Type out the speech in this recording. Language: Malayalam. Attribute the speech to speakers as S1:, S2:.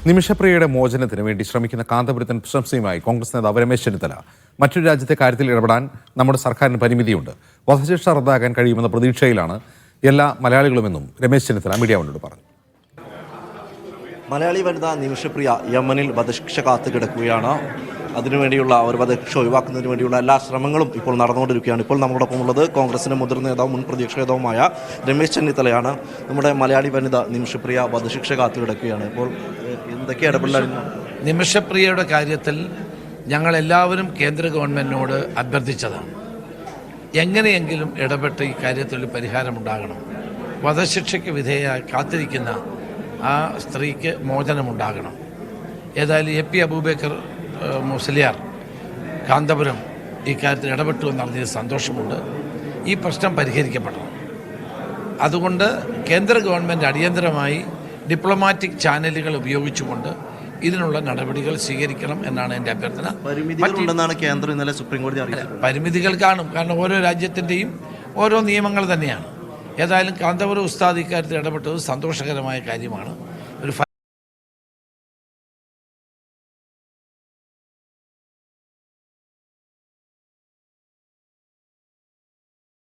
S1: നിമിഷപ്രിയയുടെ മോചനത്തിന് വേണ്ടി ശ്രമിക്കുന്ന കാന്തപുരത്തിന് പ്രശംസയുമായി കോൺഗ്രസ് നേതാവ് രമേശ് ചെന്നിത്തല. മറ്റൊരു രാജ്യത്തെ കാര്യത്തിൽ ഇടപെടാൻ നമ്മുടെ സർക്കാരിന് പരിമിതിയുണ്ട്. വധശിക്ഷ റദ്ദാക്കാൻ കഴിയുമെന്ന പ്രതീക്ഷയിലാണ് എല്ലാ മലയാളികളുമെന്നും രമേശ് ചെന്നിത്തല മീഡിയ വണ്ണോട് പറഞ്ഞു.
S2: മലയാളി വനിത നിമിഷപ്രിയ യമനിൽ വധശിക്ഷ കാത്തു കിടക്കുകയാണ്. അതിനുവേണ്ടിയുള്ള ഒരു വധശിക്ഷ ഒഴിവാക്കുന്നതിന് വേണ്ടിയുള്ള എല്ലാ ശ്രമങ്ങളും ഇപ്പോൾ നടന്നുകൊണ്ടിരിക്കുകയാണ്. ഇപ്പോൾ നമ്മളോടൊപ്പം ഉള്ളത് കോൺഗ്രസിന്റെ മുതിർന്ന നേതാവും മുൻ പ്രതിപക്ഷ നേതാവുമായ രമേശ് ചെന്നിത്തലയാണ്. നമ്മുടെ മലയാളി വനിത നിമിഷപ്രിയ വധശിക്ഷ കാത്തു കിടക്കുകയാണ്. ഇപ്പോൾ എന്തൊക്കെ ഇടപെടലാണ്?
S3: നിമിഷപ്രിയയുടെ കാര്യത്തിൽ ഞങ്ങളെല്ലാവരും കേന്ദ്ര ഗവൺമെൻറ്റിനോട് അഭ്യർത്ഥിച്ചതാണ്. എങ്ങനെയെങ്കിലും ഇടപെട്ട് ഈ കാര്യത്തിൽ പരിഹാരമുണ്ടാകണം. വധശിക്ഷയ്ക്ക് വിധേയമായി കാത്തിരിക്കുന്ന ആ സ്ത്രീക്ക് മോചനമുണ്ടാകണം. ഏതായാലും എ പി അബൂബക്കർ മുസ്ലിയാർ കാന്തപുരം ഇക്കാര്യത്തിൽ ഇടപെട്ടു എന്നറിഞ്ഞതിൽ സന്തോഷമുണ്ട്. ഈ പ്രശ്നം പരിഹരിക്കപ്പെടണം. അതുകൊണ്ട് കേന്ദ്ര ഗവൺമെൻറ് അടിയന്തരമായി ഡിപ്ലോമാറ്റിക് ചാനലുകൾ ഉപയോഗിച്ചുകൊണ്ട് ഇതിനുള്ള നടപടികൾ സ്വീകരിക്കണം എന്നാണ് എൻ്റെ അഭ്യർത്ഥന.
S2: പരിമിതികളുണ്ടെന്നാണ് കേന്ദ്രം ഇന്നലെ സുപ്രീം കോടതി അറിയിച്ചത്.
S3: പരിമിതികൾ കാണും, കാരണം ഓരോ രാജ്യത്തിൻ്റെയും ഓരോ നിയമങ്ങൾ തന്നെയാണ്. ഏതായാലും കാന്തപുരം ഉസ്താദ് ഇക്കാര്യത്തിൽ ഇടപെട്ടത് സന്തോഷകരമായ കാര്യമാണ്.